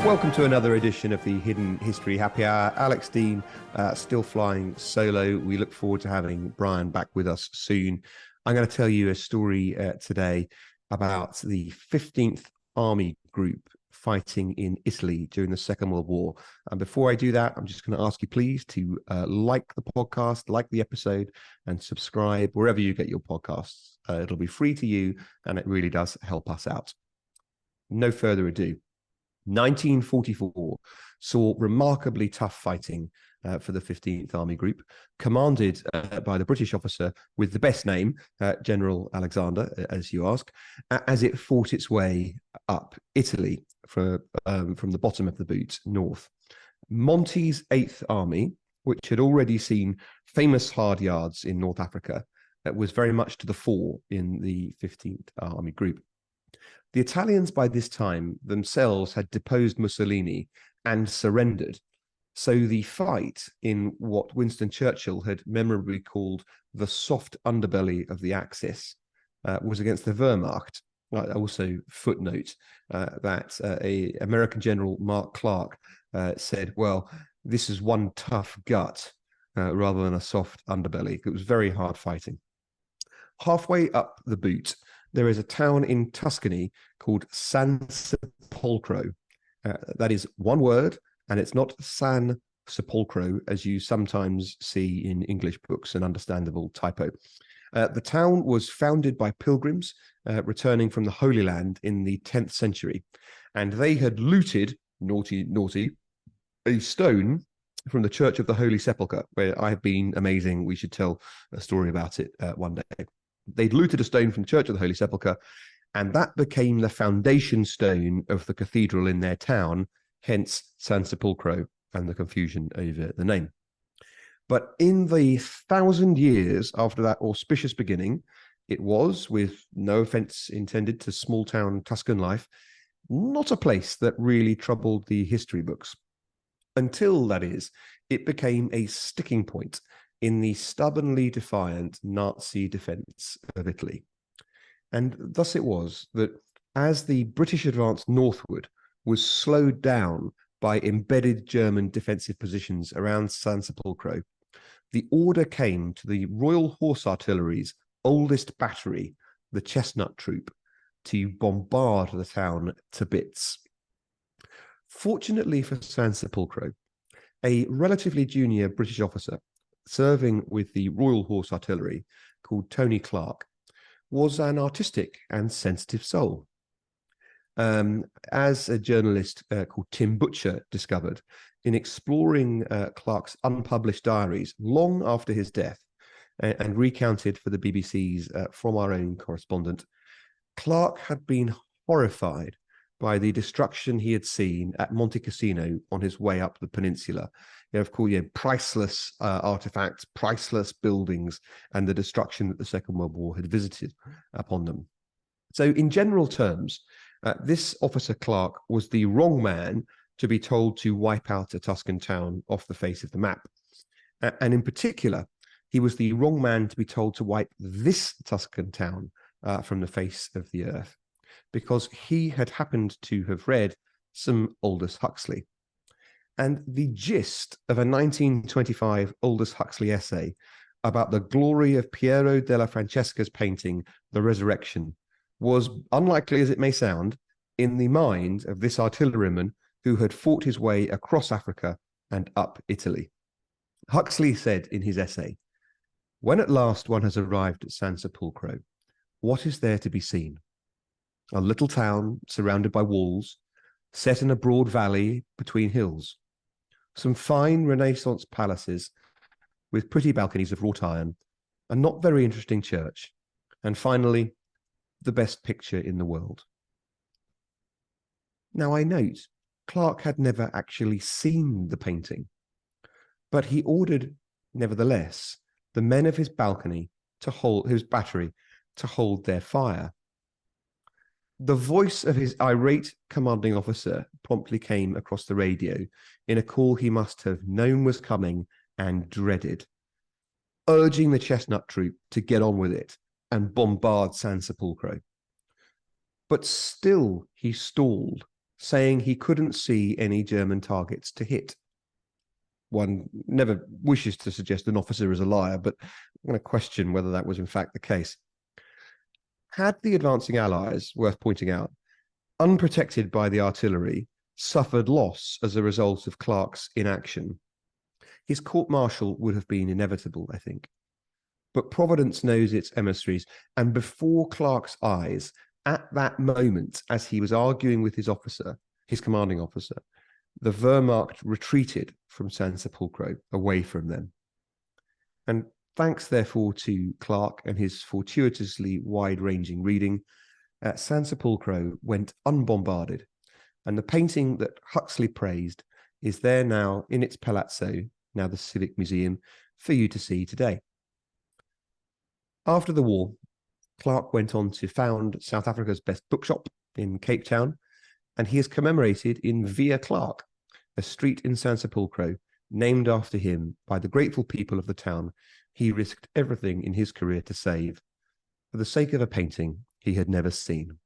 Welcome to another edition of the Hidden History Happy Hour. Alex Dean, still flying solo. We look forward to having Brian back with us soon. I'm going to tell you a story today about the 15th Army Group fighting in Italy during the Second World War. And before I do that, I'm just going to ask you please to like the podcast, like the episode, and subscribe wherever you get your podcasts. It'll be free to you, and it really does help us out. No further ado. 1944 saw remarkably tough fighting for the 15th Army Group, commanded by the British officer with the best name, General Alexander, as you ask, as it fought its way up Italy from the bottom of the boot north. Monti's 8th Army, which had already seen famous hard yards in North Africa, was very much to the fore in the 15th Army Group. The Italians by this time themselves had deposed Mussolini and surrendered. So the fight in what Winston Churchill had memorably called the soft underbelly of the Axis was against the Wehrmacht. I also footnote that American General Mark Clark said, well, this is one tough gut rather than a soft underbelly. It was very hard fighting. Halfway up the boot, there is a town in Tuscany called Sansepolcro. That is one word, and it's not Sansepolcro, as you sometimes see in English books, an understandable typo. The town was founded by pilgrims returning from the Holy Land in the 10th century, and they had looted, naughty, a stone from the Church of the Holy Sepulchre, where I have been amazing. We should tell a story about it one day. They'd looted a stone from the Church of the Holy Sepulchre, and that became the foundation stone of the cathedral in their town, hence Sansepolcro and the confusion over the name. But in the 1,000 years after that auspicious beginning, it was, with no offense intended to small-town Tuscan life, not a place that really troubled the history books. Until, that is, it became a sticking point in the stubbornly defiant Nazi defense of Italy. And thus it was that as the British advance northward was slowed down by embedded German defensive positions around Sansepolcro, the order came to the Royal Horse Artillery's oldest battery, the Chestnut Troop, to bombard the town to bits. Fortunately for Sansepolcro, a relatively junior British officer serving with the Royal Horse Artillery, called Tony Clark, was an artistic and sensitive soul. As a journalist called Tim Butcher discovered in exploring Clark's unpublished diaries long after his death and recounted for the BBC's From Our Own correspondent, Clark had been horrified by the destruction he had seen at Monte Cassino on his way up the peninsula. Of course, priceless artifacts, priceless buildings, and the destruction that the Second World War had visited upon them. So in general terms, this Officer Clark was the wrong man to be told to wipe out a Tuscan town off the face of the map. And in particular, he was the wrong man to be told to wipe this Tuscan town from the face of the earth, because he had happened to have read some Aldous Huxley. And the gist of a 1925 Aldous Huxley essay about the glory of Piero della Francesca's painting, The Resurrection, was, unlikely as it may sound, in the mind of this artilleryman who had fought his way across Africa and up Italy. Huxley said in his essay, "When at last one has arrived at Sansepolcro, what is there to be seen? A little town surrounded by walls, set in a broad valley between hills. Some fine Renaissance palaces with pretty balconies of wrought iron, a not very interesting church, and finally, the best picture in the world." Now I note, Clark had never actually seen the painting, but he ordered, nevertheless, the men of his battery to hold their fire. The voice of his irate commanding officer promptly came across the radio in a call he must have known was coming and dreaded, urging the Chestnut Troop to get on with it and bombard Sansepolcro. But still he stalled saying he couldn't see any German targets to hit. One never wishes to suggest an officer is a liar, but I'm going to question whether that was in fact the case. Had the advancing Allies, worth pointing out, unprotected by the artillery, suffered loss as a result of Clark's inaction, his court-martial would have been inevitable, I think. But Providence knows its emissaries, and before Clark's eyes, at that moment, as he was arguing with his officer, his commanding officer, the Wehrmacht retreated from Sansepolcro, away from them. And thanks, therefore, to Clark and his fortuitously wide-ranging reading, Sansepolcro went unbombarded, and the painting that Huxley praised is there now in its palazzo, now the Civic Museum, for you to see today. After the war, Clark went on to found South Africa's best bookshop in Cape Town, and he is commemorated in Via Clark, a street in Sansepolcro named after him by the grateful people of the town he risked everything in his career to save, for the sake of a painting he had never seen.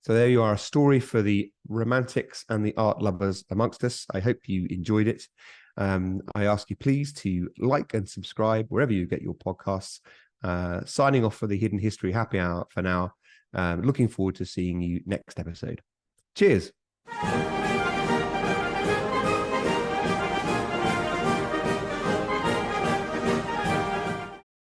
So there you are, a story for the romantics and the art lovers amongst us. I hope you enjoyed it. I ask you please to like and subscribe wherever you get your podcasts. Signing off for the Hidden History Happy Hour for now. Looking forward to seeing you next episode. Cheers.